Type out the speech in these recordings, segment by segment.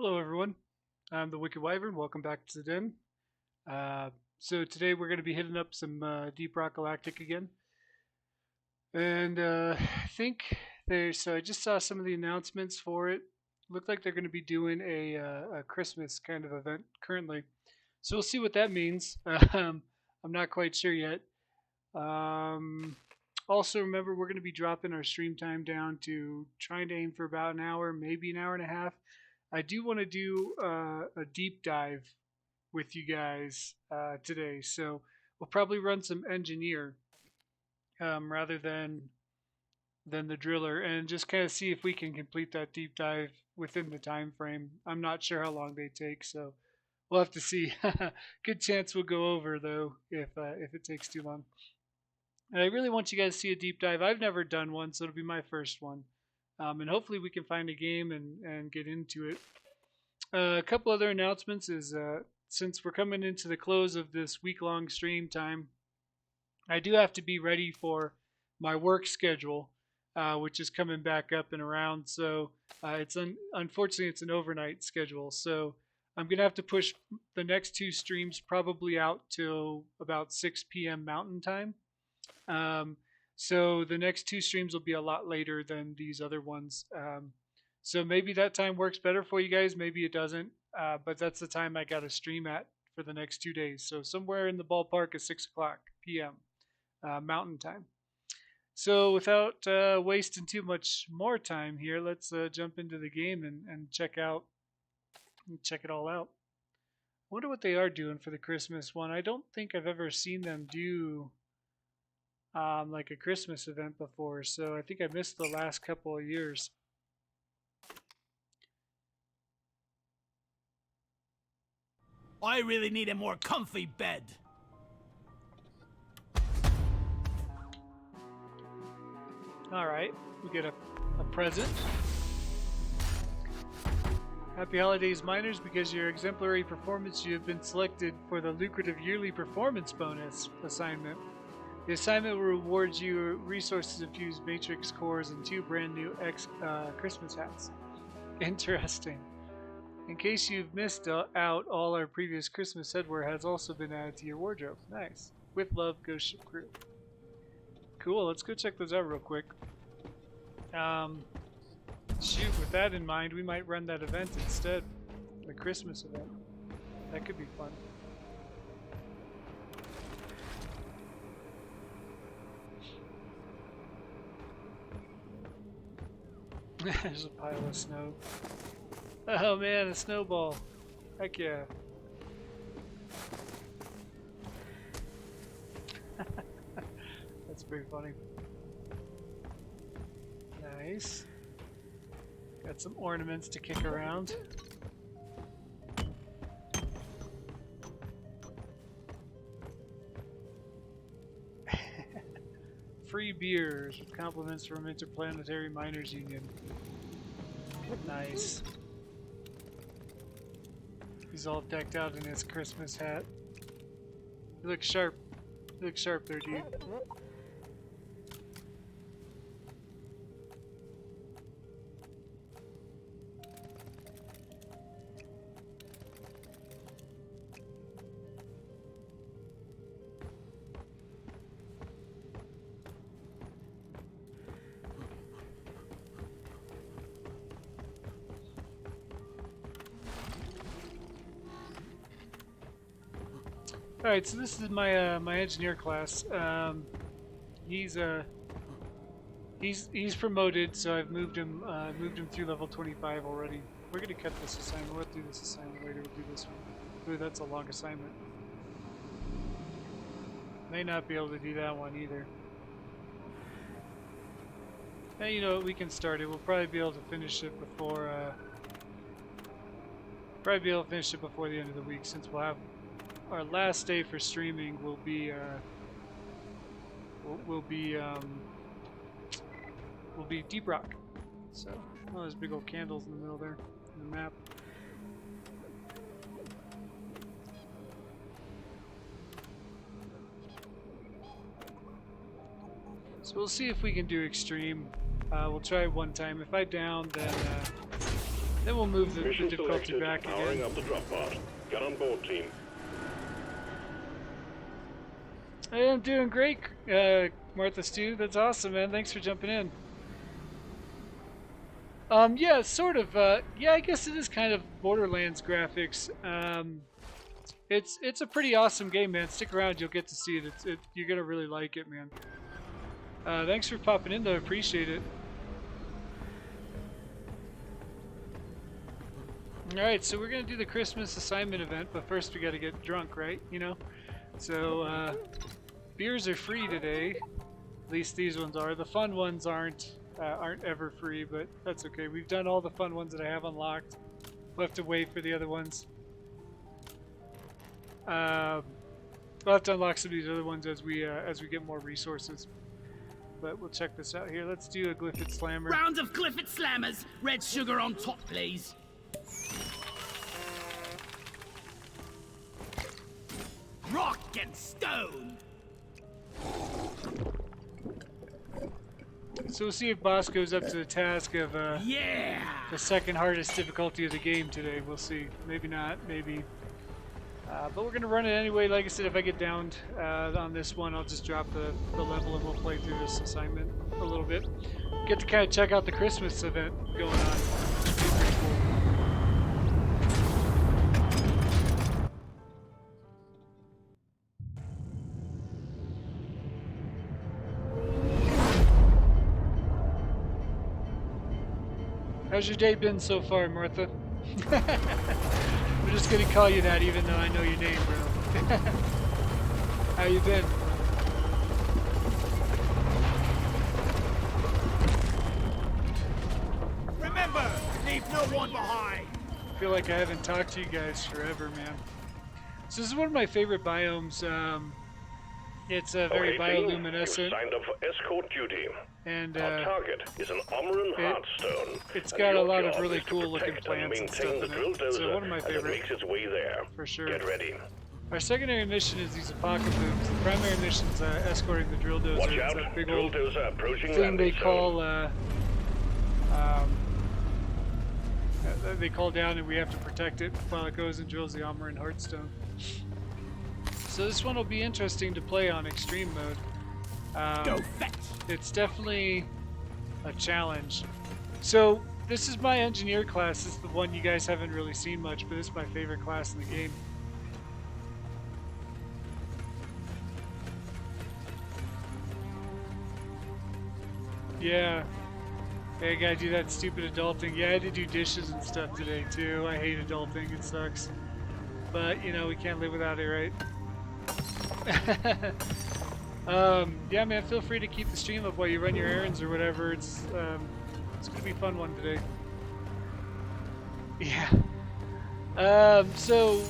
Hello, everyone. I'm the Wicked Wyvern. Welcome back to the den. So today we're going to be hitting up some Deep Rock Galactic again, and I think there's. So I just saw some of the announcements for it. Looked like they're going to be doing a Christmas kind of event currently. So we'll see what that means. I'm not quite sure yet. Um, Also, remember we're going to be dropping our stream time down to trying to aim for about an hour, maybe an hour and a half. I do want to do a deep dive with you guys today, so we'll probably run some engineer rather than the driller, and just kind of see if we can complete that deep dive within the time frame. I'm not sure how long they take, so we'll have to see. Good chance we'll go over though if it takes too long. And I really want you guys to see a deep dive. I've never done one, so it'll be my first one. And hopefully we can find a game and get into it. A couple other announcements is since we're coming into the close of this week-long stream time, I do have to be ready for my work schedule, which is coming back up and around. So unfortunately it's an overnight schedule. So I'm gonna have to push the next two streams probably out till about 6 p.m. Mountain Time. So the next two streams will be a lot later than these other ones. So maybe that time works better for you guys. Maybe it doesn't. But that's the time I got to stream at for the next 2 days. So somewhere in the ballpark of 6 o'clock p.m. Mountain Time. So without wasting too much more time here, let's jump into the game and check it all out. I wonder what they are doing for the Christmas one. I don't think I've ever seen them do like a Christmas event before, so I think I missed the last couple of years. I really need a more comfy bed. Alright, we get a present. Happy holidays, miners. Because of your exemplary performance, you have been selected for the lucrative yearly performance bonus assignment. The assignment will reward you resources-infused matrix cores and 2 brand new Christmas hats. Interesting. In case you've missed out, all our previous Christmas headwear has also been added to your wardrobe. Nice. With love, Ghost Ship Crew. Cool, let's go check those out real quick. Shoot, with that in mind, we might run that event instead. The Christmas event. That could be fun. There's a pile of snow. Oh man, a snowball. Heck yeah. That's pretty funny. Nice. Got some ornaments to kick around. Free beers with compliments from Interplanetary Miners Union. Nice. He's all decked out in his Christmas hat. You look sharp. You look sharp there, dude. Alright, so this is my my engineer class. He's promoted, so I've moved him through level 25 already. We're gonna cut this assignment. We'll do this assignment later. We'll do this one. Ooh, that's a long assignment. May not be able to do that one either. And you know what? We can start it. We'll probably be able to finish it before. Probably be able to finish it before the end of the week, since we'll have. Our last day for streaming will be Deep Rock. So, oh, there's big old candles in the middle there in the map. So we'll see if we can do extreme. We'll try it one time. If I down, then Then we'll move the Mission difficulty selected. back Powering again. up the drop pod. Get on board, team. Hey, I'm doing great, Martha Stew. That's awesome, man. Thanks for jumping in. Yeah, sort of. Yeah, I guess it is kind of Borderlands graphics. It's a pretty awesome game, man. Stick around, you'll get to see it. You're gonna really like it, man. Thanks for popping in, though. I appreciate it. All right, so we're gonna do the Christmas assignment event, but first we gotta get drunk, right? You know. So beers are free today. At least these ones are. The fun ones aren't ever free, but that's okay. We've done all the fun ones that I have unlocked. We'll have to wait for the other ones. We'll have to unlock some of these other ones as we get more resources. But we'll check this out here. Let's do a Glyphid Slammer. Round of Glyphid Slammers. Red sugar on top, please. Rock and stone. So we'll see if Boss goes up to the task of Yeah. the second hardest difficulty of the game today. We'll see. Maybe not. Maybe. But we're going to run it anyway. Like I said, if I get downed on this one, I'll just drop the level and we'll play through this assignment a little bit. Get to kind of check out the Christmas event going on. Should be pretty cool. How's your day been so far, Martha? I'm just gonna call you that even though I know your name, bro. How you been? Remember, leave no one behind. I feel like I haven't talked to you guys forever, man. So this is one of my favorite biomes. It's very bioluminescent. Signed up for escort duty. And our target is an Omran Heartstone. It's got a lot of really cool looking plants and stuff in it. So one of my favorites. Makes its way there. For sure. Get ready. Our secondary mission is these apocalypses. The primary mission is escorting the drill dozer. Watch It's out. that big Drill old dozer approaching thing they landing call down, and we have to protect it while it goes and drills the Omran Heartstone. So this one will be interesting to play on extreme mode. Go fetch. It's definitely a challenge. So this is my engineer class. This is the one you guys haven't really seen much, but this is my favorite class in the game. Yeah. I gotta do that stupid adulting. Yeah, I had to do dishes and stuff today too. I hate adulting, it sucks. But, you know, we can't live without it, right? Yeah, man, feel free to keep the stream up while you run your errands or whatever. It's gonna be a fun one today. Yeah. So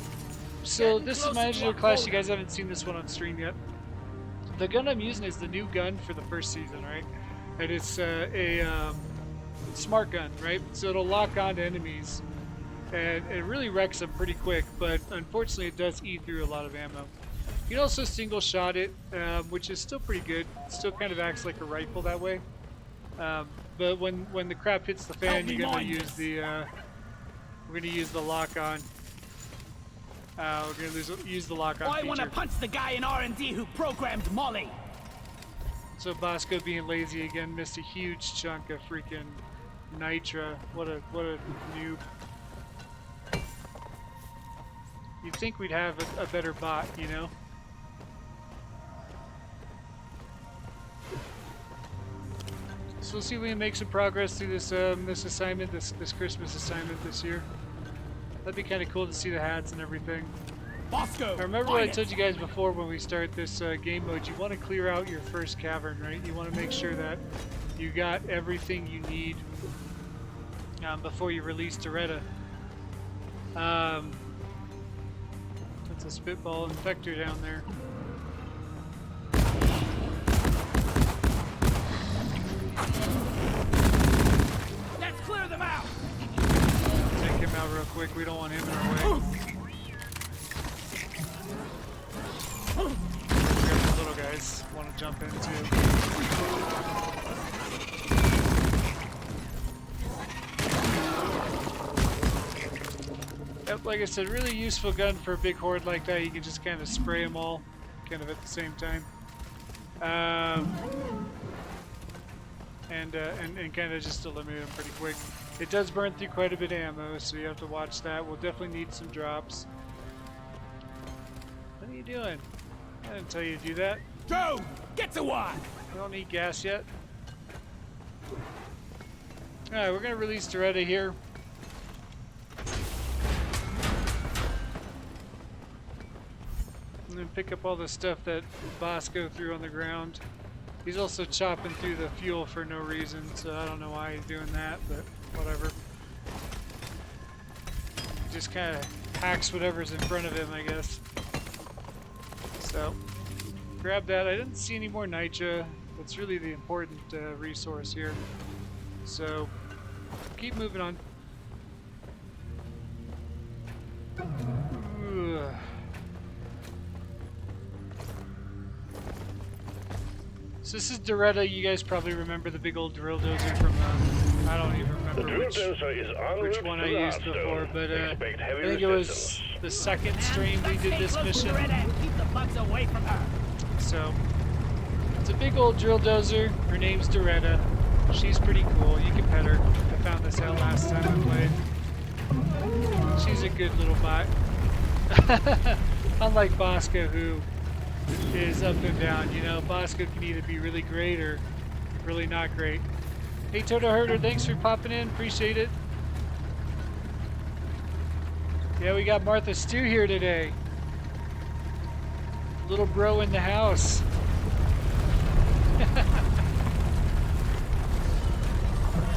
this is my engineer class. You guys haven't seen this one on stream yet. The gun I'm using is the new gun for the first season, right? And it's a smart gun, right? So it'll lock on to enemies, and it really wrecks them pretty quick. But unfortunately, it does eat through a lot of ammo. You can also single shot it, which is still pretty good. It still kind of acts like a rifle that way. But when the crap hits the fan, you're gonna use the we're gonna use the lock on. We're gonna use the lock on. I want to punch the guy in R&D who programmed Molly. So Bosco being lazy again missed a huge chunk of freaking Nitra. What a noob. You'd think we'd have a better bot, you know? So we'll see if we can make some progress through this this assignment, this Christmas assignment this year. That'd be kind of cool to see the hats and everything. Bosco, I remember what I told you guys before when we start this game mode. You want to clear out your first cavern, right? You want to make sure that you got everything you need before you release Doretta. That's a spitball infector down there. let's clear them out. Take him out real quick. We don't want him in our way. We got the little guys want to jump in too. like I said, really useful gun for a big horde like that. You can just kind of spray them all, kind of at the same time. And kind of just eliminate them pretty quick. It does burn through quite a bit of ammo, so you have to watch that. We'll definitely need some drops. What are you doing? I didn't tell you to do that. Drone, get to one. We don't need gas yet. Alright, we're gonna release Doretta here. And then pick up all the stuff that Bosco threw on the ground. He's also chopping through the fuel for no reason, so I don't know why he's doing that, but whatever. He just kind of hacks whatever's in front of him, I guess. So, grab that. I didn't see any more nitra. That's really the important resource here. So, keep moving on. Ugh. So this is Doretta. You guys probably remember the big old drill dozer from, I don't even remember which one I used before, but I think it was the second stream we did this mission. Keep the bugs away from her. So, it's a big old drill dozer. Her name's Doretta. She's pretty cool. You can pet her. I found this out last time I played. She's a good little bot. Unlike Bosco, who is up and down. You know, Bosco can either be really great or really not great. Hey, Toto Herder, thanks for popping in. Appreciate it. Yeah, we got Martha Stew here today. Little bro in the house.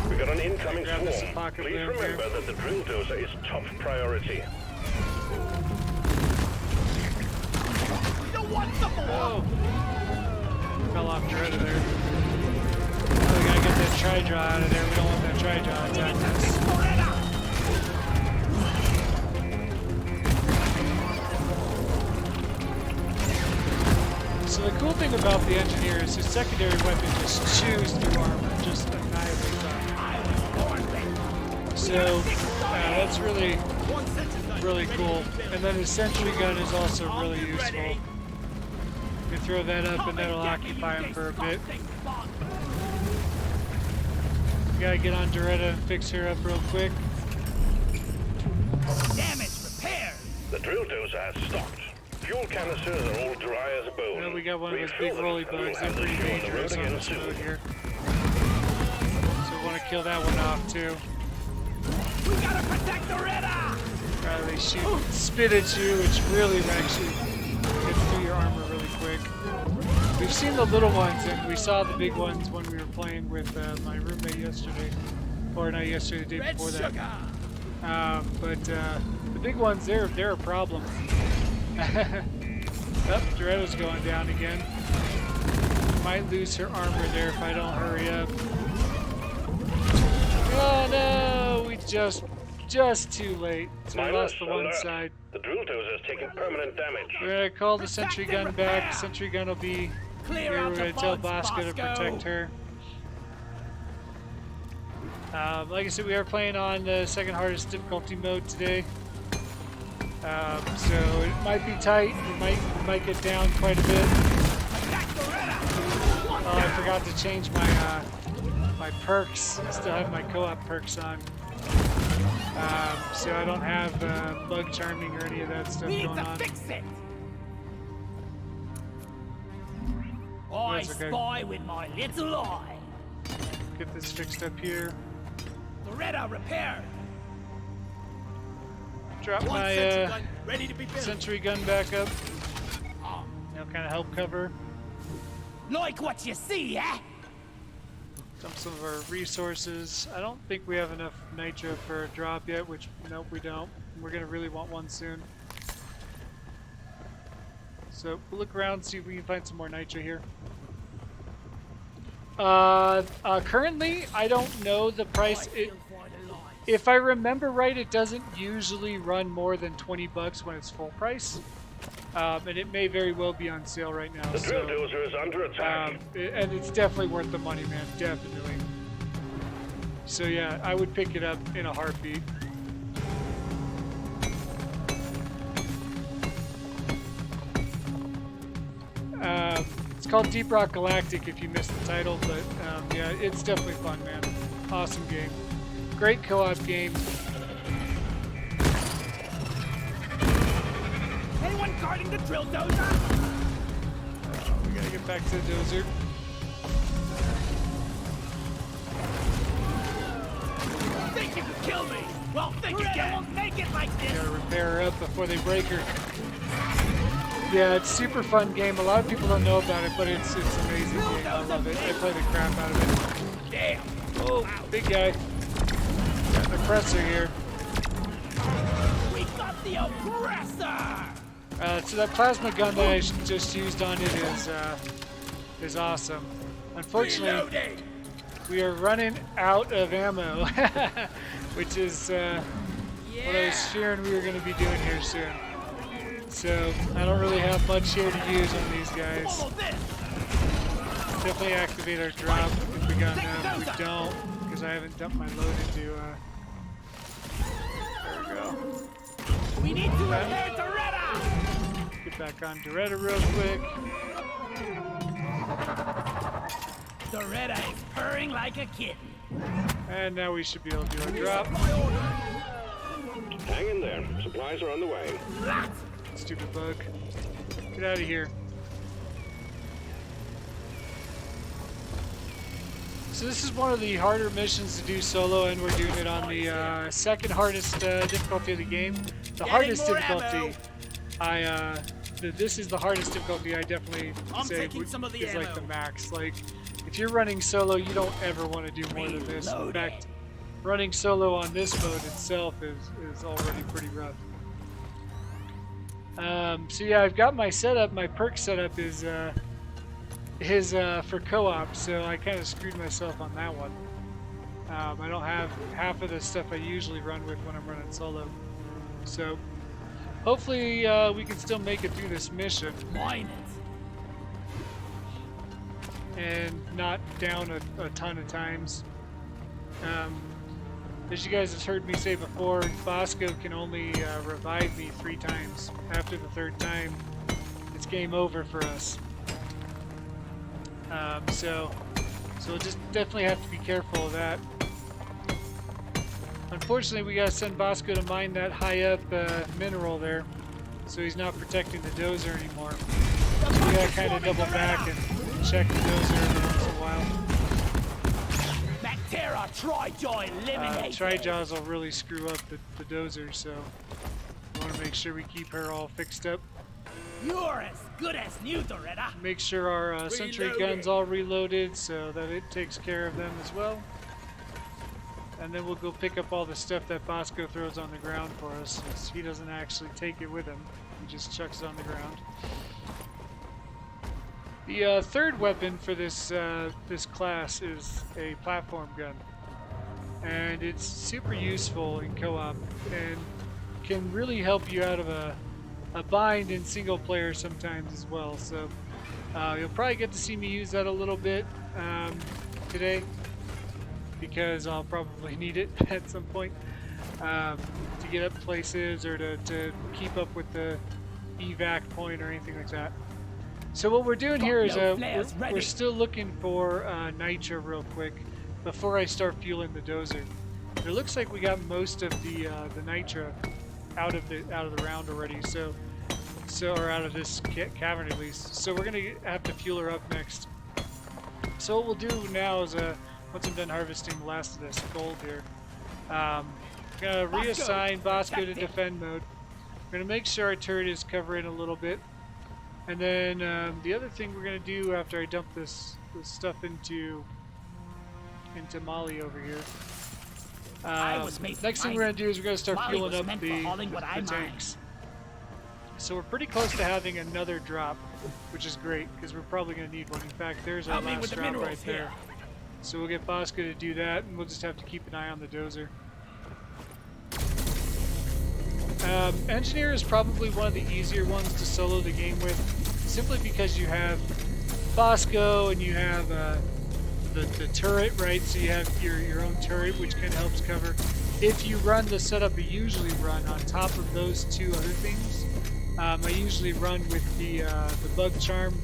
We got an incoming Grab this swarm. pocket Please lamp remember here. that the drill dozer is top priority. Oh! Fell off Doretta there. Oh, we gotta get that tri-draw out of there. We don't want that tri-draw attacking us. So the cool thing about the engineer is his secondary weapon just chews through armor, just annihilates armor. So that's really cool. And then his sentry gun is also really useful. You can throw that up and that'll occupy him for a bit. We gotta get on Doretta and fix her up real quick. Damage repaired. The drill dozer has stopped. Fuel canisters are all dry as a bone. Well, we got one of those big rolly bugs. They're pretty dangerous on this road here. So we want to kill that one off too. We gotta protect Doretta. They shoot, spit at you, which really actually gets through your armor really quick. We've seen the little ones, and we saw the big ones when we were playing with my roommate yesterday, or not yesterday, the day Red before that. sugar. But the big ones, they're a problem. Oh, Doretta's going down again. Might lose her armor there if I don't hurry up. Oh no, we just too late. So I lost the one side. The drill dozer is taking permanent damage. We're gonna call the sentry gun back. Sentry gun will be Clear here. out We're the gonna tell bugs, Bosco to protect her. Like I said, we are playing on the second hardest difficulty mode today. So it might be tight. We might get down quite a bit. Oh, I forgot to change my my perks. I still have my co-op perks on. So I don't have bug charming or any of that stuff Need going to on. fix it. I That's okay. spy with my little eye. Get this fixed up here. Doretta repaired. Drop One my sentry gun ready to be built. sentry gun back up. Now kind of help cover. Like what you see, eh? Dump some of our resources. I don't think we have enough nitro for a drop yet, which, nope, we don't. We're going to really want one soon. So we'll look around, see if we can find some more nitro here. Currently, I don't know the price. If I remember right, it doesn't usually run more than 20 bucks when it's full price. And it may very well be on sale right now. The drill dozer is under attack. And it's definitely worth the money, man. Definitely. So yeah, I would pick it up in a heartbeat. It's called Deep Rock Galactic if you missed the title, but yeah, it's definitely fun, man. Awesome game. Great co-op game. Anyone guarding the drill dozer? We gotta get back to the dozer. Think you can kill me? Well, think again. Won't make it like this. Gotta repair her up before they break her. Yeah, it's a super fun game. A lot of people don't know about it, but it's an amazing game. I love it. I play the crap out of it. Damn. Oh, big guy. Got an oppressor here. We got the oppressor. So that plasma gun that I just used on it is awesome. Unfortunately, Reloading. we are running out of ammo, which is what I was fearing we were going to be doing here soon. So I don't really have much here to use on these guys. Follow this. Definitely activate our drop if we got enough. We don't, because I haven't dumped my load into. There we go. We need to repair Doretta. Get back on Doretta real quick. Doretta is purring like a kitten. And now we should be able to do a drop. Hang in there. Supplies are on the way. Stupid bug. Get out of here. So this is one of the harder missions to do solo, and we're doing it on the second hardest difficulty of the game. The hardest difficulty, this is the hardest difficulty. I definitely say is like the max. Like, if you're running solo, you don't ever want to do more than this. In fact, running solo on this mode itself is already pretty rough. So yeah, I've got my setup. My perk setup is for co-op, so I kind of screwed myself on that one. I don't have half of the stuff I usually run with when I'm running solo. So hopefully we can still make it through this mission. Mine it. And not down a ton of times. As you guys have heard me say before, Bosco can only revive me 3 times. After the 3rd time, it's game over for us. So we'll just definitely have to be careful of that. Unfortunately, we gotta send Bosco to mine that high up mineral there, so he's not protecting the dozer anymore. So we gotta kind of double back and check the dozer every once in a while. Bacteria Trijaw eliminated. Trijaws will really screw up the dozer, so we want to make sure we keep her all fixed up. You're as good as new, Doretta. Make sure our sentry gun's all reloaded so that it takes care of them as well. And then we'll go pick up all the stuff that Bosco throws on the ground for us, since he doesn't actually take it with him. He just chucks it on the ground. The third weapon for this this class is a platform gun, and it's super useful in co-op and can really help you out of a bind in single player sometimes as well. So you'll probably get to see me use that a little bit today, because I'll probably need it at some point to get up places or to keep up with the evac point or anything like that. So what we're doing here is we're still looking for nitro real quick before I start fueling the dozer. It looks like we got most of the nitro out of the round already, or out of this cavern at least. So we're gonna have to fuel her up next. So what we'll do now is once I'm done harvesting the last of this gold here, I'm gonna reassign Bosco to defend mode. We're gonna make sure our turret is covering a little bit. And then the other thing we're gonna do after I dump this stuff into Molly over here. Next thing we're gonna do is we're gonna start fueling up the tanks. So we're pretty close to having another drop, which is great because we're probably gonna need one. In fact, there's our last drop right there. So we'll get Bosco to do that, and we'll just have to keep an eye on the dozer. Engineer is probably one of the easier ones to solo the game with, simply because you have Bosco and you have the turret, right? So you have your own turret, which kind of helps cover. If you run the setup you usually run on top of those two other things, I usually run with the bug charm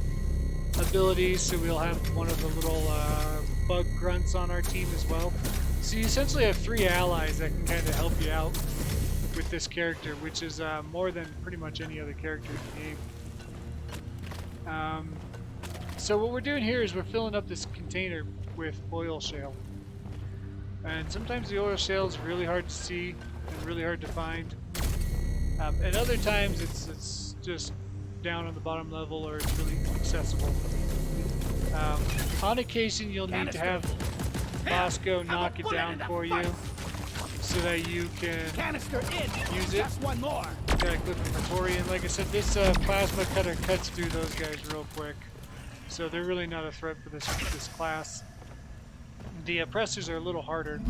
abilities, so we'll have one of the little bug grunts on our team as well. So you essentially have 3 allies that can kind of help you out with this character, which is more than pretty much any other character in the game. So what we're doing here is we're filling up this container with oil shale. And sometimes the oil shale is really hard to see and really hard to find. And other times it's just down on the bottom level, or it's really accessible. On occasion you'll need to have Bosco knock it down for you so that you can use it. Just one more. Gotta clip inventory, and like I said, this plasma cutter cuts through those guys real quick. So they're really not a threat for this class. The oppressors are a little harder.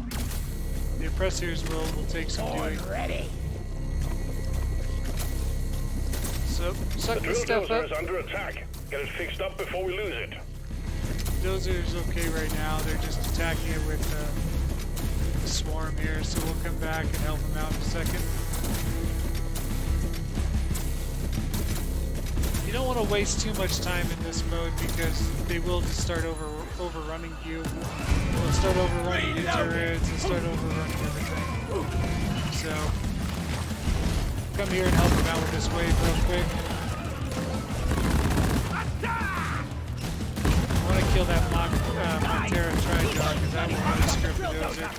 The oppressors will take some doing. Ready. So, suck The this drill stuff dozer up. is under attack. Get it fixed up before we lose it. Dozer's okay right now. They're just attacking it with the swarm here, so we'll come back and help them out in a second. You don't want to waste too much time in this mode because they will just start overrunning you. They'll start overrunning your turrets and start overrunning everything. So come here and help them out with this wave real quick. I want to kill that Montera Tri-Dog because that will really screw up the dozer.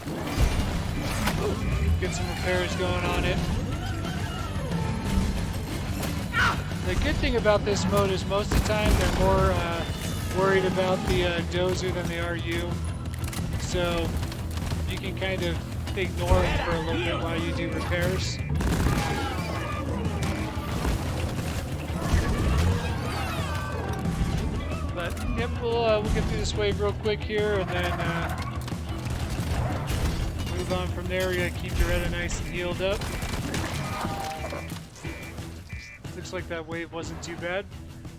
Get some repairs going on it. The good thing about this mode is most of the time they're more worried about the dozer than they are you. So you can kind of ignore them for a little bit while you do repairs. But yep, we'll get through this wave real quick here, and then move on from there. We gotta keep Doretta nice and healed up. Looks like that wave wasn't too bad.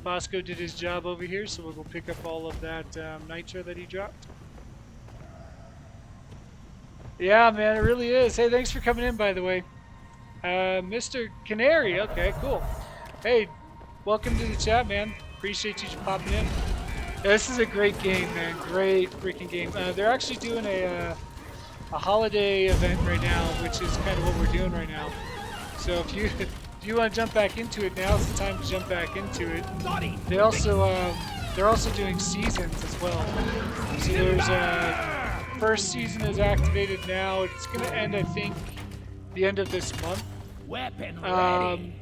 Bosco did his job over here, so we'll go pick up all of that nitro that he dropped. Yeah, man, it really is. Hey, thanks for coming in, by the way. Mr. Canary, okay, cool. Hey, welcome to the chat, man. Appreciate you popping in. Yeah, this is a great game, man. Great freaking game. They're actually doing a holiday event right now, which is kind of what we're doing right now. So if you want to jump back into it, now's the time to jump back into it. They also they're also doing seasons as well. So there's first season is activated now. It's gonna end, I think, the end of this month. Weapon ready.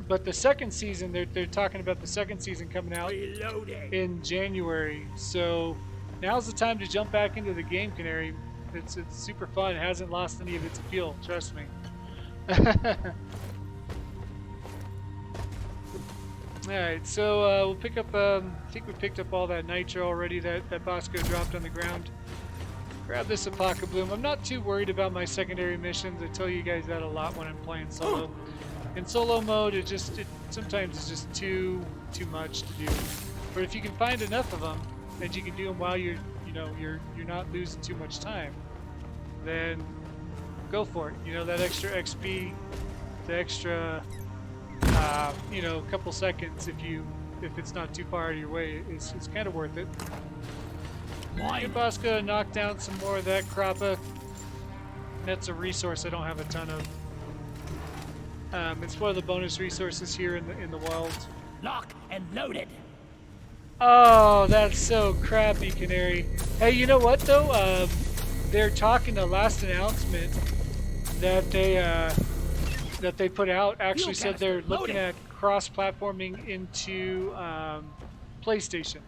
But the second season, they're talking about the second season coming out in January. So now's the time to jump back into the game, Canary. It's super fun. It hasn't lost any of its appeal. Trust me. Alright, so we'll pick up, I think we picked up all that nitro already that Bosco dropped on the ground. Grab this Apoca Bloom. I'm not too worried about my secondary missions. I tell you guys that a lot when I'm playing solo. In solo mode, sometimes it's just too much to do. But if you can find enough of them, and you can do them while you're not losing too much time, then go for it. You know, that extra XP, the extra, couple seconds if it's not too far out of your way, it's kind of worth it. Get Bosco to knock down some more of that Crappa. That's a resource I don't have a ton of. It's one of the bonus resources here in the wild. Lock and loaded. Oh, that's so crappy, Canary. Hey, you know what though? They're talking. The last announcement that they put out actually said they're looking at cross-platforming into PlayStation.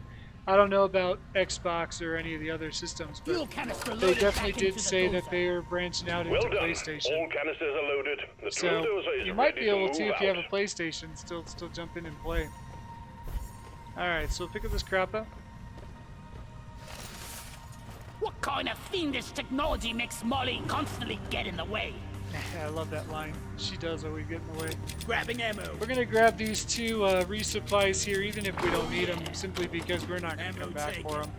I don't know about Xbox or any of the other systems, but they definitely did say that they are branching out into PlayStation. All canisters are loaded. The So drill dozer is you might ready be able move to, if you have out. a PlayStation, still jump in and play. All right, so we'll pick up this Crappa. What kind of fiendish technology makes Molly constantly get in the way? I love that line. She does always get in the way. Grabbing ammo. We're gonna grab these 2 resupplies here, even if we don't need them, simply because we're not gonna come back for them.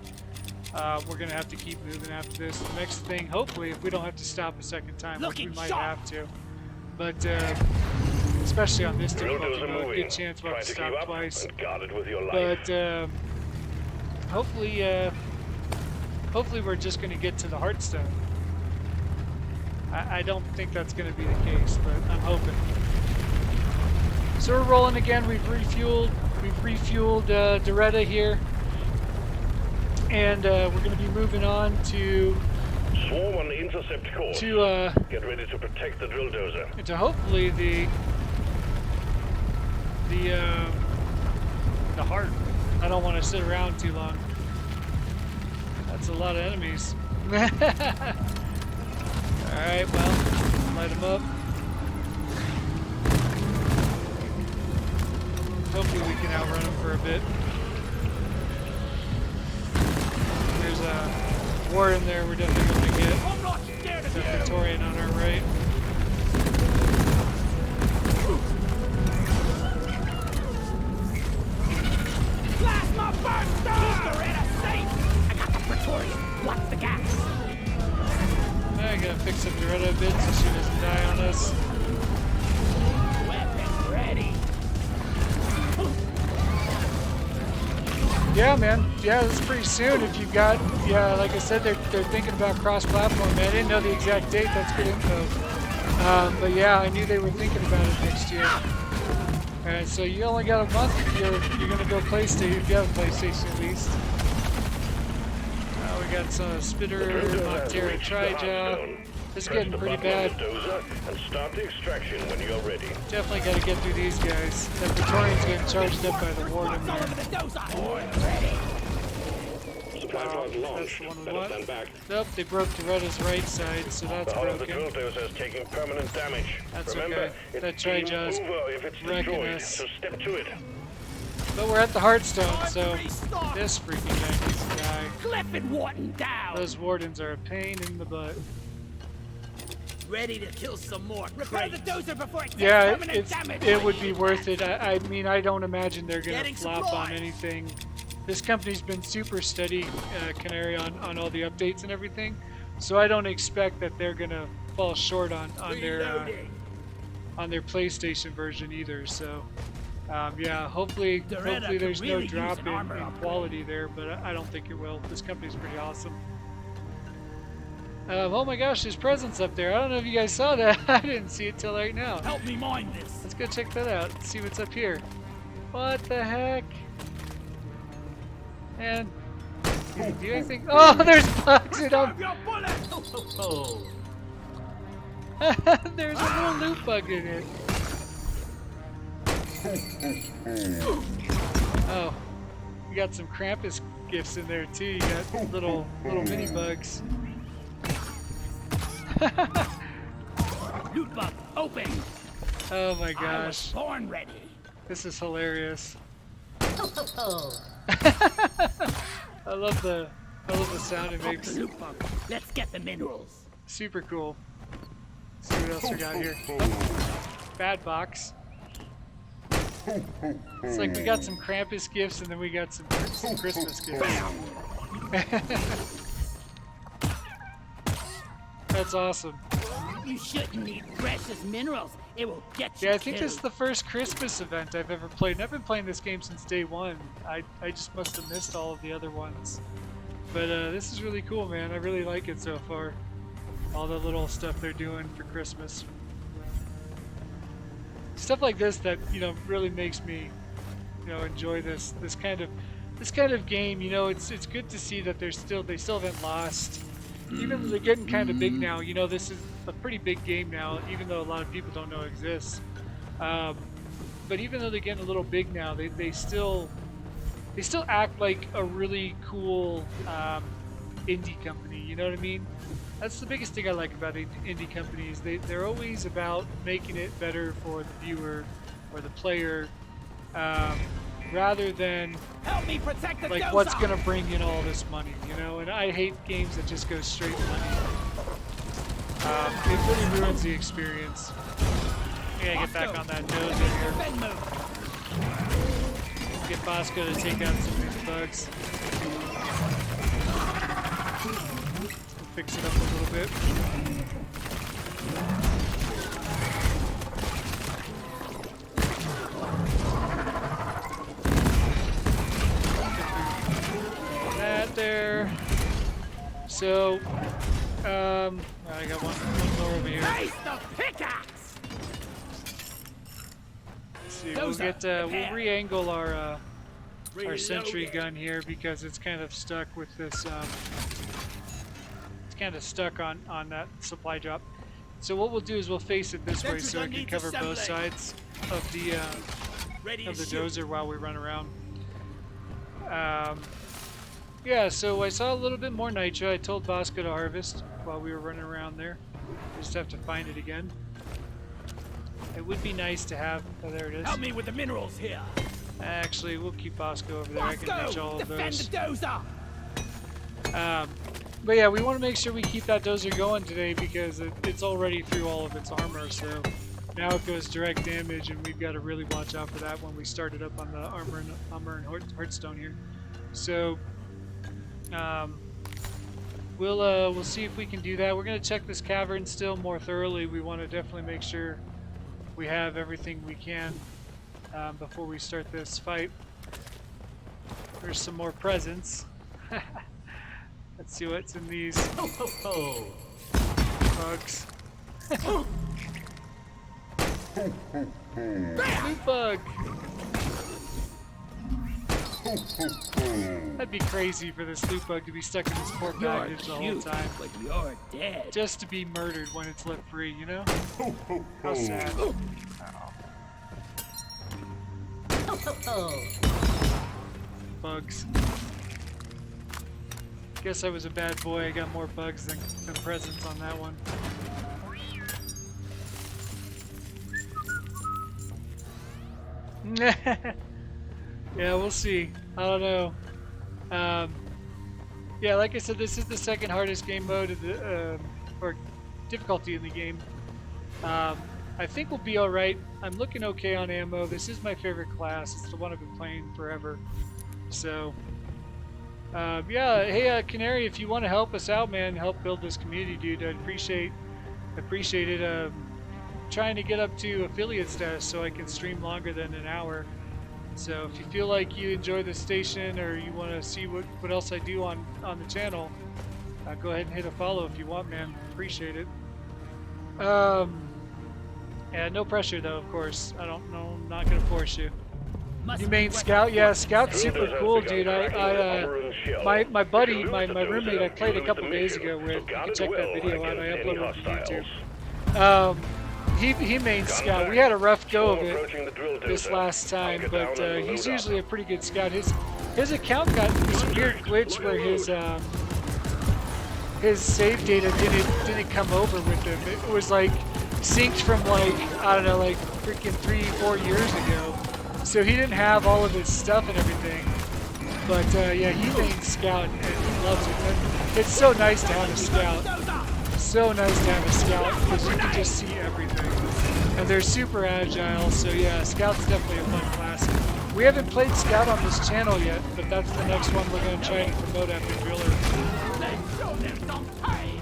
We're gonna have to keep moving after this. The next thing, hopefully, if we don't have to stop a second time, which we might have to. But especially on this Drill difficulty dozer mode. moving. Good chance we'll Try have to to keep stop up twice. and guard it with your life. But hopefully we're just going to get to the Heartstone. I don't think that's going to be the case, but I'm hoping. So we're rolling again. We've refueled Doretta here, and we're going to be moving on to Swarm on the intercept course. Get ready to protect the drill dozer. to hopefully the heart. I don't want to sit around too long. That's a lot of enemies. Alright, well, light them up. Hopefully we can outrun them for a bit. There's a war in there we're definitely going to get. I'm not scared of The you. Victorian on our right. Plasma burster! Doretta safe! I got the Praetorian. Watch the gas. I gotta fix up Doretta a bit so she doesn't die on us. Weapon ready. Yeah, man. Yeah, that's pretty soon. If you've got, yeah, like I said, they're thinking about cross-platform. Man, I didn't know the exact date. That's good info. But yeah, I knew they were thinking about it next year. Alright, so you only got a month if you're gonna go PlayStation, if you have a PlayStation at least. We got some Spitter, Montero, Trijaw. This is getting pretty bad. And start the extraction when you're ready. Definitely gotta get through these guys. That Praetorian's getting charged up by the warden All there. over the dozer. Ready. Supply pod launch. That's the one we Better want. stand back. Nope, they broke Toretta's right side, so that's The hull of the broken. drill dozer is taking permanent damage. That's Remember, okay. it's That game Trijaw's over if it's wrecking destroyed, us. so step to it. But we're at the Heartstone, Time so to restart. this freaking guy needs to die. Clip and Wharton down. Those wardens are a pain in the butt. Ready to kill some more. Repair the dozer before it takes Yeah, permanent damage. it would be worth it. I mean, I don't imagine they're gonna Getting flop on supplies. anything. This company's been super steady, Canary, on all the updates and everything. So I don't expect that they're gonna fall short on Reloading. their PlayStation version either. So yeah, hopefully Doretta there's could no really drop use an in armor upgrade. quality there, but I don't think it will. This company's pretty awesome. Oh my gosh, there's presents up there. I don't know if you guys saw that. I didn't see it till right now. Help me mine this. Let's go check that out. See what's up here. What the heck? And do anything? Oh, there's bugs in them. Your bullet. Oh. There's a little loot bug in it. Oh, you got some Krampus gifts in there too. You got little mini bugs. Loot bug open. Oh my I was gosh, born ready. this is hilarious. I love the sound it Fuck makes. the loot bug. Let's get the minerals. Super cool. Let's see what else we got here. Oh, bad box. It's like we got some Krampus gifts and then we got some Christmas gifts. That's awesome. You shouldn't need precious minerals. It will get you Yeah, I think this is killed. the first Christmas event I've ever played. And I've been playing this game since day one. I just must have missed all of the other ones. But this is really cool, man. I really like it so far. All the little stuff they're doing for Christmas. Stuff like this that, you know, really makes me, you know, enjoy this kind of game. You know, it's good to see that they still haven't lost. Even though they're getting kind of big now, you know, this is a pretty big game now, even though a lot of people don't know it exists. But even though they're getting a little big now, they still act like a really cool indie company. You know what I mean? That's the biggest thing I like about indie companies. They're always about making it better for the viewer or the player, rather than Help me protect the like dozer. what's gonna bring in all this money, you know. And I hate games that just go straight money. It really ruins the experience. I gotta get back on that dozer here. Bend move. Get Bosco to take out some of these bugs. Fix it up a little bit. So, I got one more over here. Face the pickaxe! Let's see, Those we'll are we'll re-angle our Reload sentry it. gun here because it's kind of stuck with this. It's kind of stuck on that supply drop. So what we'll do is we'll face it this way Sentry so it gun can needs cover both assembling. sides of the Ready to shoot. dozer while we run around. Yeah, so I saw a little bit more nitro. I told Bosco to harvest while we were running around there. Just have to find it again. It would be nice to have. Oh, there it is. Help me with the minerals here. Actually, we'll keep Bosco over there. I can reach all Bosco, of defend those. the dozer. But yeah, we want to make sure we keep that dozer going today because it's already through all of its armor. So now it goes direct damage, and we've got to really watch out for that when we start it up on the armor and Hearthstone here. So we'll see if we can do that. We're gonna check this cavern still more thoroughly. We want to definitely make sure we have everything we can before we start this fight. There's some more presents. Let's see what's in these bugs. Loot bug. That'd be crazy for this loot bug to be stuck in this poor You're package the whole cute, time. but you're dead. Just to be murdered when it's let free, you know? How sad. Bugs. Guess I was a bad boy. I got more bugs than presents on that one. Yeah, we'll see. I don't know. Yeah, like I said, this is the second hardest game mode of the or difficulty in the game. I think we'll be all right. I'm looking okay on ammo. This is my favorite class. It's the one I've been playing forever. So, yeah. Hey, Canary, if you want to help us out, man, help build this community, dude. I'd appreciate it. Trying to get up to affiliate status so I can stream longer than an hour. So if you feel like you enjoy the station or you want to see what else I do on the channel, go ahead and hit a follow if you want, man. Appreciate it. Yeah, no pressure though, of course. I don't know. I'm not gonna force you. You main scout? Yeah, scout's super cool, dude. My buddy, my roommate, I played a couple days ago with. You can check that video out. I uploaded it to YouTube. He main scout. We had a rough go of it this last time, but he's usually a pretty good scout. His account got this weird glitch where his save data didn't come over with him. It was like synced from like, I don't know, like freaking 3-4 years ago. So he didn't have all of his stuff and everything. But yeah, he main scout and he loves it. And it's so nice to have a scout. So nice to have a scout because you can just see everything. And they're super agile, so yeah, scout's definitely a fun class. We haven't played scout on this channel yet, but that's the next one we're going to try to promote after driller. Let's show them some pain.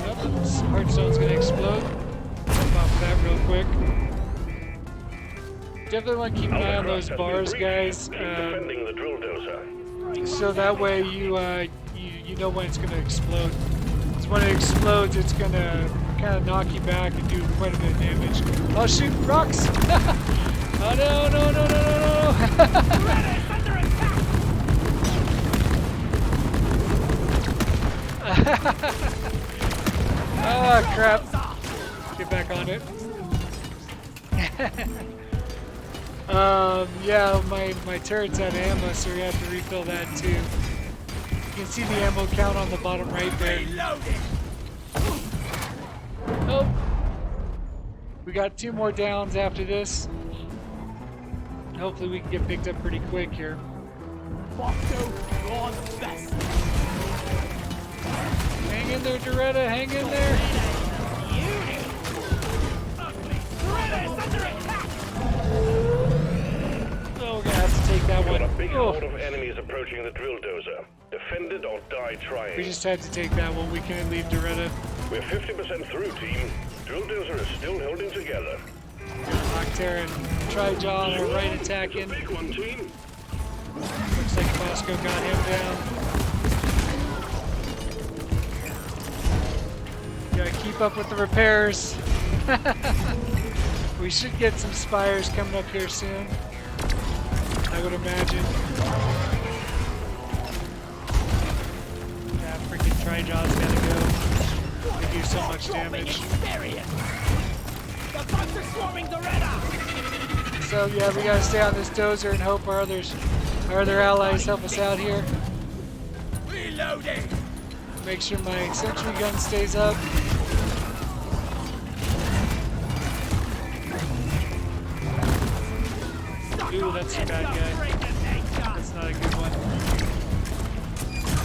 Yep, Hearthstone's going to explode. Jump off that real quick. Definitely want to keep an eye on those bars, guys. Defending the drill dozer. So that way you know when it's going to explode. Because when it explodes, it's going to kind of knock you back and do quite a bit of damage. Oh shoot, rocks! Oh no, no, no, no, no, no! Oh crap! Get back on it. Yeah, my turret's out of ammo, so we have to refill that too. You can see the ammo count on the bottom right there. Oh, we got 2 more downs after this. Hopefully we can get picked up pretty quick here. Hang in there, Doretta, hang in there. Oh, we're gonna have to take that Got one. a big Oh. horde of enemies approaching the drill dozer. Defend it or die trying. We just had to take that one. We can't leave Doretta. We're 50% through, team. Drill dozer is still holding together. Gonna Nocterra and Trijaw are right attacking. Big one, team. Looks like Bosco got him down. Gotta keep up with the repairs. We should get some spires coming up here soon, I would imagine. Yeah, freaking Trijaw's gotta go. They do so much damage. The bugs are swarming the Redder! So yeah, we gotta stay on this dozer and hope our other allies help us out here. Reloading! Make sure my sentry gun stays up. Ooh, that's a bad guy. That's not a good one.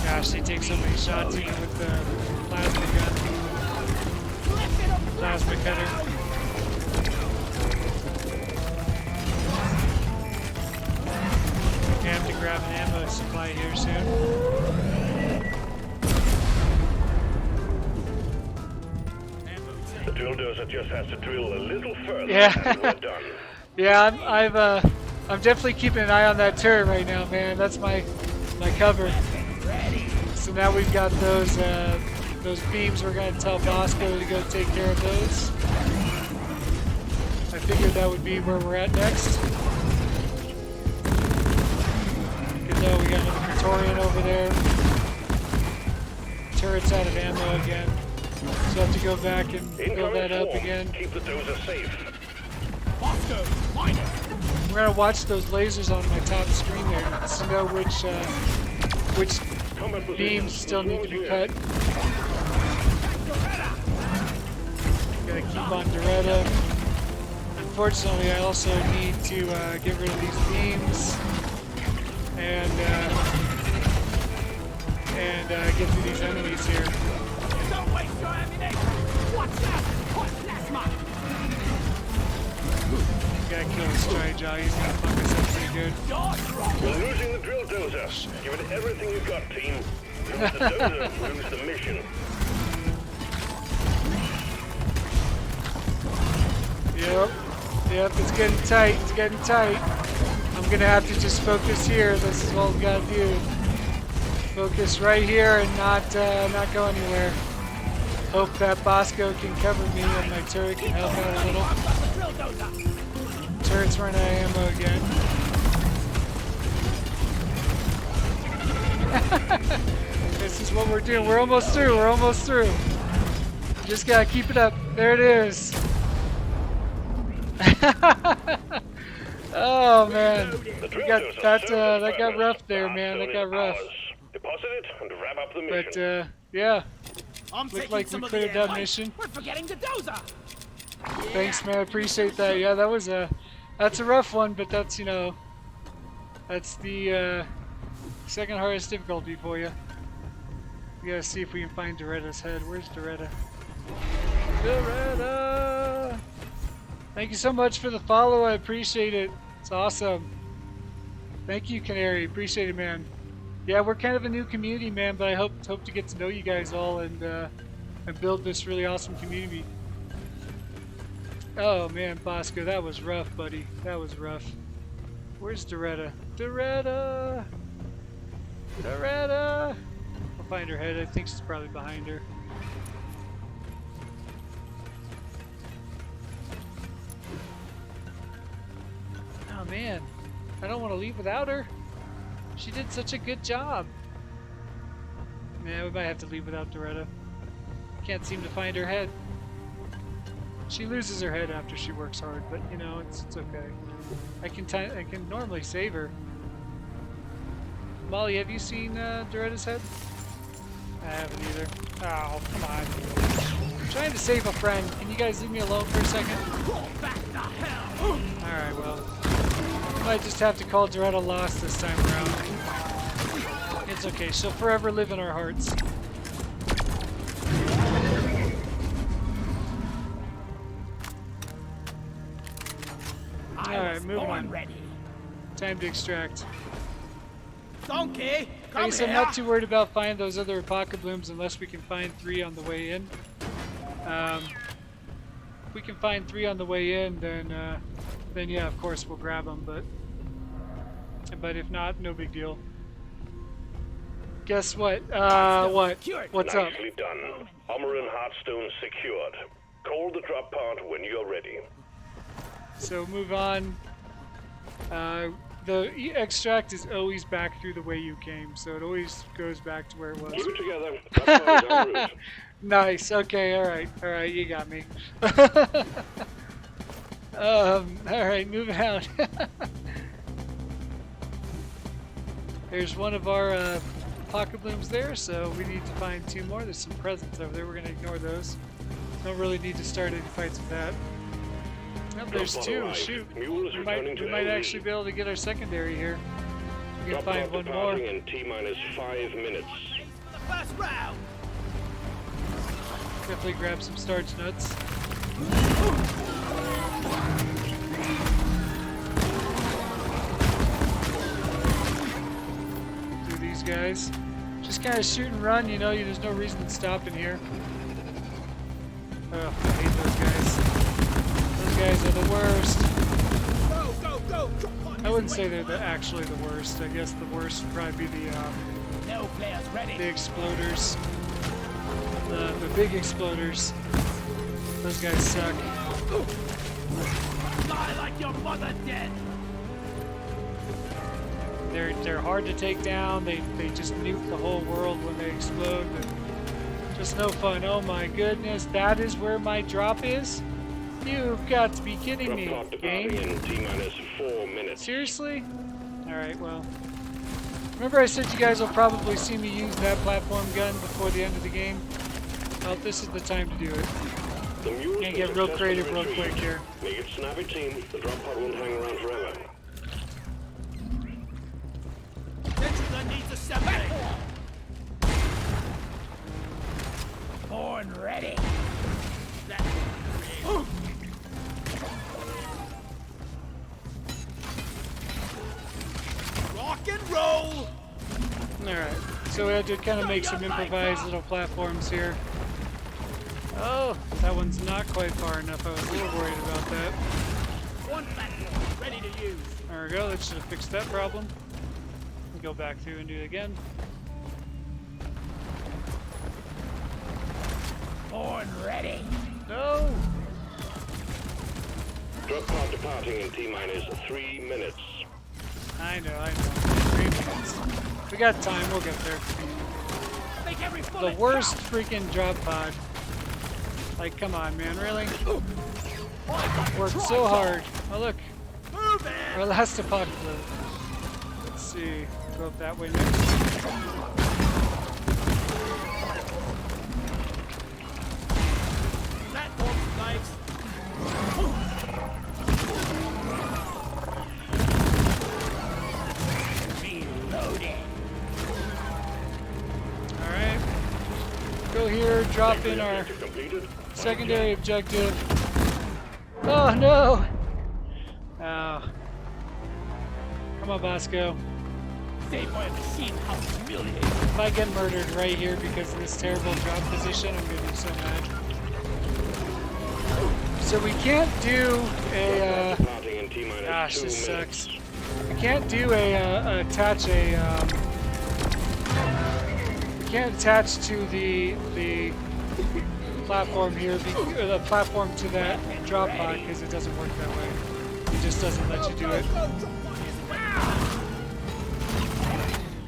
Gosh, they take so many shots even with the plasma gun. Plasma cutter. I have to grab an ammo supply here soon. The drill dozer just has to drill a little further Yeah. and we're done. Yeah, I'm definitely keeping an eye on that turret right now, man. That's my cover. So now we've got those beams. We're gonna tell Bosco to go take care of those. I figured that would be where we're at next. Good though, we got another Praetorian over there. Turret's out of ammo again. So I have to go back and build that up again. Keep the dozer safe. Bosco, find it! We're gonna watch those lasers on my top screen there to know which beams still need to be cut. Gotta keep on Doretta. Unfortunately, I also need to get rid of these beams and get through these enemies here. Don't waste your ammunition! Watch out! Hot plasma! Gotta kill this Trijaw. He's gonna fuck us up pretty good. We're losing the drill dozer. Give it everything you've got, team. Lose the dozer, lose the mission. Yep, it's getting tight. It's getting tight. I'm gonna have to just focus here. This is what we gotta do. Focus right here and not go anywhere. Hope that Bosco can cover me and my turret can help out a little. Turret's running out of ammo again. This is what we're doing. We're almost through. We're almost through. Just gotta keep it up. There it is. Oh man, that got rough there, man. That got rough. Deposit it and wrap up the mission. But yeah, I'm looked taking like some we of could the have done airlight. mission. We're forgetting the dozer! Thanks, man. I appreciate that. Yeah, that was that's a rough one, but that's that's the second hardest difficulty for you. We gotta see if we can find Doretta's head. Where's Doretta? Doretta! Thank you so much for the follow. I appreciate it. It's awesome. Thank you, Canary. Appreciate it, man. Yeah, we're kind of a new community, man, but I hope to get to know you guys all and build this really awesome community. Oh man, Bosco, that was rough, buddy. That was rough. Where's Doretta? Doretta! Doretta! I'll find her head. I think she's probably behind her. Oh man, I don't want to leave without her. She did such a good job. Man, we might have to leave without Doretta. Can't seem to find her head. She loses her head after she works hard, but you know, it's okay. I can normally save her. Molly, have you seen Doretta's head? I haven't either. Oh, come on. I'm trying to save a friend. Can you guys leave me alone for a second? Alright, well. Might just have to call Doretta lost this time around. It's okay, she'll forever live in our hearts. Alright, moving on. Ready. Time to extract. Donkey, I come guess I'm here. not too worried about finding those other Apocablooms unless we can find 3 on the way in. we can find 3 on the way in, then yeah, of course we'll grab them. But if not, no big deal. Guess what? What? What's up? Nicely done. Armor and Heartstone secured. Call the drop pod when you're ready. So move on. The extract is always back through the way you came, so it always goes back to where it was. Keep it together. Drop pod is en route. Nice. Okay. All right. You got me. All right. Moving out. There's one of our pocket blooms there, so we need to find 2 more. There's some presents over there. We're gonna ignore those. Don't really need to start any fights with that. Oh, there's 2. Shoot. We might actually be able to get our secondary here. We can find one more. In T-minus 5 minutes. For the first round. Definitely grab some starch nuts. Do these guys. Just kind of shoot and run, you know, there's no reason to stop in here. Oh, I hate those guys. Those guys are the worst. Go, go, go. Drop pod I wouldn't is say ready. they're actually the worst. I guess the worst would probably be No players ready. the exploders. The big exploders. Those guys suck. Lie like your mother dead. They're hard to take down. They just nuke the whole world when they explode. And just no fun. Oh my goodness, that is where my drop is? You've got to be kidding Drop me, pod departing game. in T-minus 4 minutes. Seriously? Alright, well. Remember I said you guys will probably see me use that platform gun before the end of the game? Well, this is the time to do it. The mules Gonna have get real successfully creative real retrieved. quick here. Make it snappy, team. The drop pod won't hang around forever. Gentlemen needs assembly. Born ready. Rock and roll. Alright, so we had to kind of make some improvised little platforms here. Oh, that one's not quite far enough. I was a little worried about that. One platform ready to use. There we go, that should have fixed that problem. Go back through and do it again. Born ready. No! Drop pod departing in T-minus 3 minutes. I know. 3 minutes. We got time, we'll get there. Make every The bullet worst count. freaking drop pod. Like, come on, man, really? Worked so hard. Oh, look, Move our it. last apocalypse. Let's see. Go up that way next. Platform nice. Reloading. Alright. Go here, drop in our Objective completed. secondary objective. Oh no! Oh. Come on, Bosco. Save my machine. How humiliating. If I get murdered right here because of this terrible drop position, I'm gonna be so mad. So we can't do a, Departing in T-minus gosh, 2 this minutes. sucks. We can't do a, attach a, we can't attach to the platform here, the platform to that drop pod because it doesn't work that way. It just doesn't let you do it.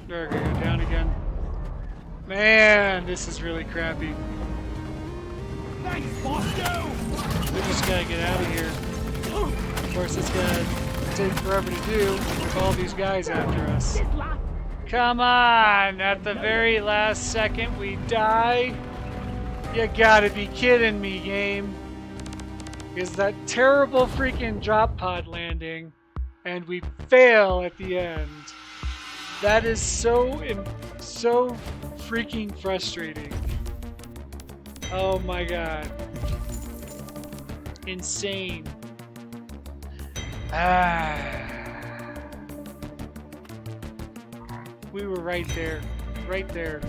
There we go, down again. Man, this is really crappy. Thanks, Bosco. We just gotta get out of here. Of course, it's gonna take forever to do with all these guys after us. Come on! At the very last second, we die? You gotta be kidding me, game. Is that terrible freaking drop pod landing, and we fail at the end. That is so freaking frustrating. Oh my god. Insane. We were right there. Right there.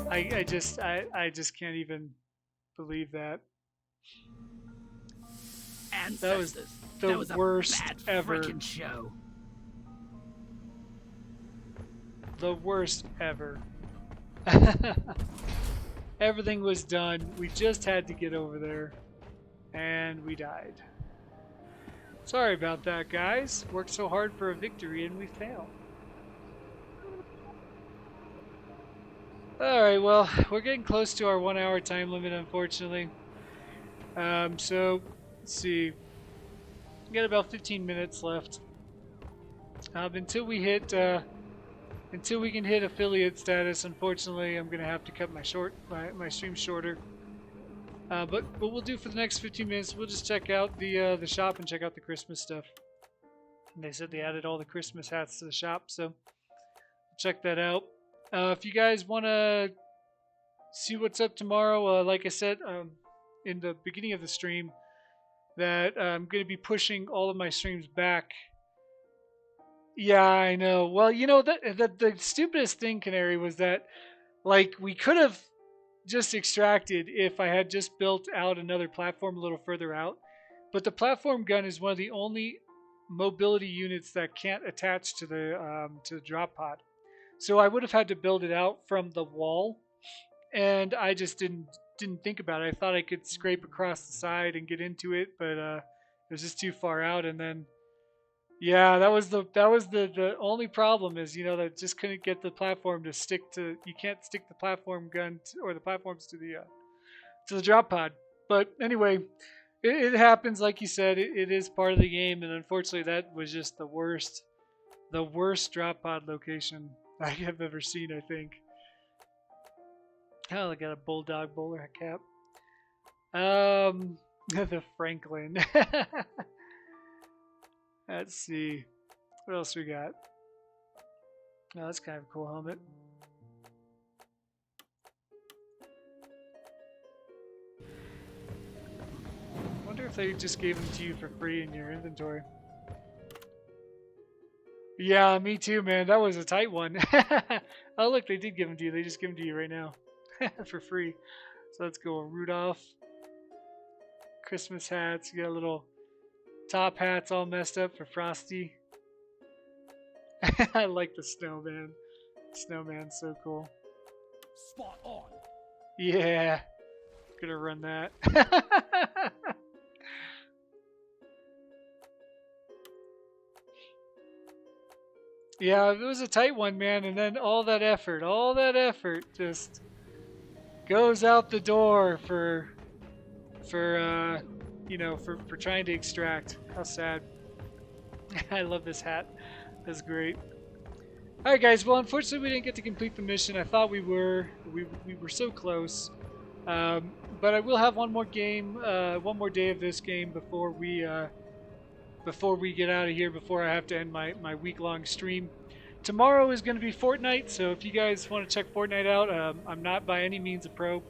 I just can't even believe that. ancestors. the That was a worst bad ever. frickin' show. The worst ever. Everything was done. We just had to get over there. And we died. Sorry about that, guys. Worked so hard for a victory and we failed. Alright, well, we're getting close to our 1 hour time limit, unfortunately. So, let's see. We got about 15 minutes left. Until we can hit affiliate status, unfortunately, I'm gonna have to cut my stream shorter. But what we'll do for the next 15 minutes, we'll just check out the shop and check out the Christmas stuff. And they said they added all the Christmas hats to the shop, so check that out. If you guys want to see what's up tomorrow, like I said in the beginning of the stream, that I'm going to be pushing all of my streams back. Yeah, I know. Well, you know, the stupidest thing, Canary, was that, like, we could have just extracted if I had just built out another platform a little further out. But the platform gun is one of the only mobility units that can't attach to the drop pod. So I would have had to build it out from the wall, and I just didn't think about it. I thought I could scrape across the side and get into it, but it was just too far out. And then, yeah, that was the only problem is, you know, that just couldn't get the platform to stick to. You can't stick the platform gun or the platforms to the drop pod. But anyway, it happens. Like you said, it is part of the game, and unfortunately, that was just the worst drop pod location I have ever seen, I think. Oh, I got a bulldog bowler cap. The Franklin. Let's see. What else we got? Oh, that's kind of a cool helmet. I wonder if they just gave them to you for free in your inventory. Yeah, me too, man. That was a tight one. Oh, look, they did give them to you. They just give them to you right now for free. So let's go. Rudolph. Christmas hats. You got little top hats all messed up for Frosty. I like the snowman. Snowman's so cool. Spot on. Yeah. Gonna run that. Yeah, it was a tight one, man, and then all that effort just goes out the door for you know, for trying to extract. How sad. I love this hat. That's great. Alright guys, well unfortunately we didn't get to complete the mission. I thought we were. We were so close. But I will have one more game, one more day of this game before we get out of here, before I have to end my week-long stream. Tomorrow is going to be Fortnite, so if you guys want to check Fortnite out, I'm not by any means a pro,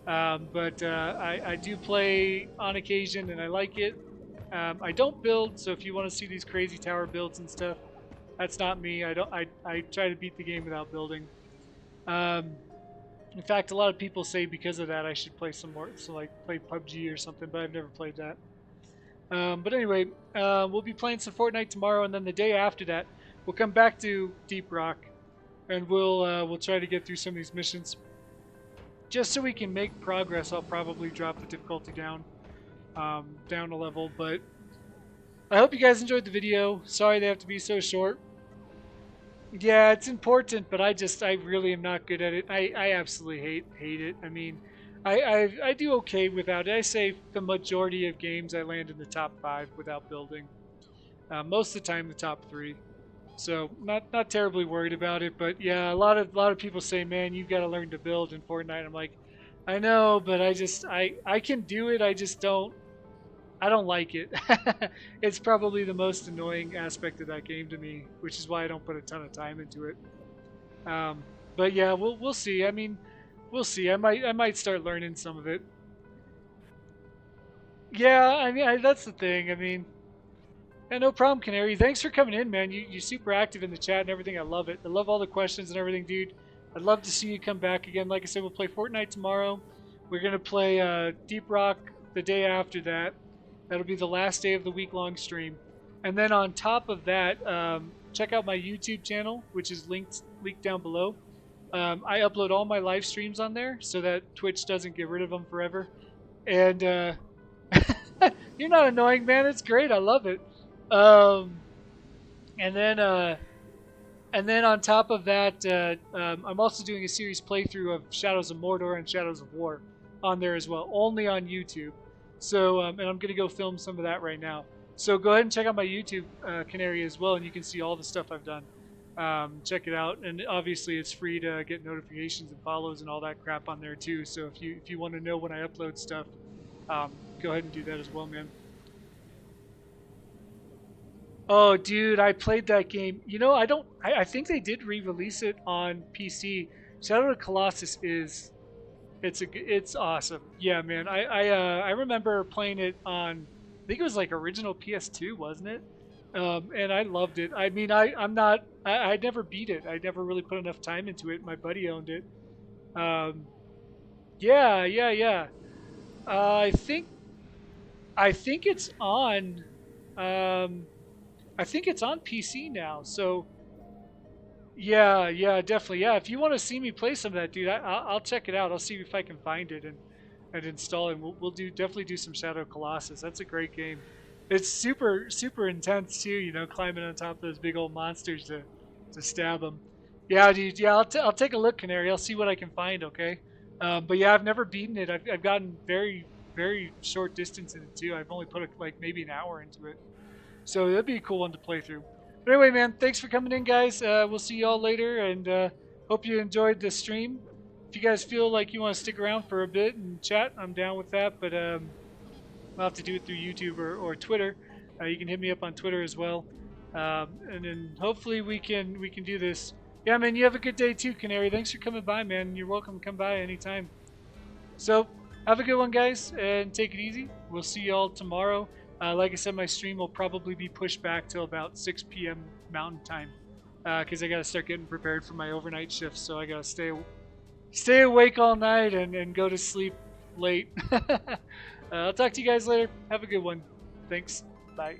but I do play on occasion and I like it. I don't build, so if you want to see these crazy tower builds and stuff, that's not me. I try to beat the game without building. In fact, a lot of people say because of that I should play some more, so like play PUBG or something, but I've never played that. But anyway, we'll be playing some Fortnite tomorrow, and then the day after that, we'll come back to Deep Rock, and we'll try to get through some of these missions. Just so we can make progress, I'll probably drop the difficulty down a level. But I hope you guys enjoyed the video. Sorry they have to be so short. Yeah, it's important, but I really am not good at it. I absolutely hate it. I mean, I do okay without it. I say the majority of games I land in the top 5 without building. Most of the time the top 3. So not terribly worried about it. But yeah, a lot of people say, man, you've got to learn to build in Fortnite. I'm like, I know, but I can do it. I just don't like it. It's probably the most annoying aspect of that game to me, which is why I don't put a ton of time into it. But yeah, we'll see. I mean, we'll see. I might start learning some of it. Yeah, I mean, that's the thing. I mean, yeah, no problem, Canary. Thanks for coming in, man. You're super active in the chat and everything. I love it. I love all the questions and everything, dude. I'd love to see you come back again. Like I said, we'll play Fortnite tomorrow. We're gonna play Deep Rock the day after that. That'll be the last day of the week-long stream. And then on top of that, check out my YouTube channel, which is linked down below. I upload all my live streams on there so that Twitch doesn't get rid of them forever. And you're not annoying, man. It's great. I love it. Um, and then on top of that, I'm also doing a series playthrough of Shadows of Mordor and Shadows of War on there as well, only on YouTube. So, and I'm gonna go film some of that right now. So go ahead and check out my YouTube Canary as well, and you can see all the stuff I've done. Check it out, and obviously it's free to get notifications and follows and all that crap on there too. So if you want to know when I upload stuff, go ahead and do that as well, man. Oh, dude, I played that game. You know, I think they did re-release it on PC. Shadow of the Colossus is it's awesome. Yeah, man. I remember playing it on, I think it was like original PS2, wasn't it? And I loved it. I mean, I never beat it. I never really put enough time into it. My buddy owned it. Um, yeah. I think it's on. Um, I think it's on PC now. So yeah, definitely. Yeah, if you want to see me play some of that, dude, I'll check it out. I'll see if I can find it and install it. And we'll definitely do some Shadow Colossus. That's a great game. It's super intense too. You know, climbing on top of those big old monsters to stab them. Yeah, dude. Yeah, I'll take a look, Canary. I'll see what I can find. Okay. But yeah, I've never beaten it. I've gotten very short distance in it too. I've only put like maybe an hour into it. So that'd be a cool one to play through. But anyway, man, thanks for coming in, guys. We'll see you all later, and hope you enjoyed the stream. If you guys feel like you want to stick around for a bit and chat, I'm down with that. But I'll have to do it through YouTube or Twitter. You can hit me up on Twitter as well, and then hopefully we can do this. Yeah, man, you have a good day too, Canary. Thanks for coming by, man. You're welcome to come by anytime. So have a good one, guys, and take it easy. We'll see you all tomorrow. Like I said, my stream will probably be pushed back till about 6 p.m. Mountain Time because I got to start getting prepared for my overnight shifts. So I got to stay awake all night and go to sleep late. I'll talk to you guys later. Have a good one. Thanks. Bye.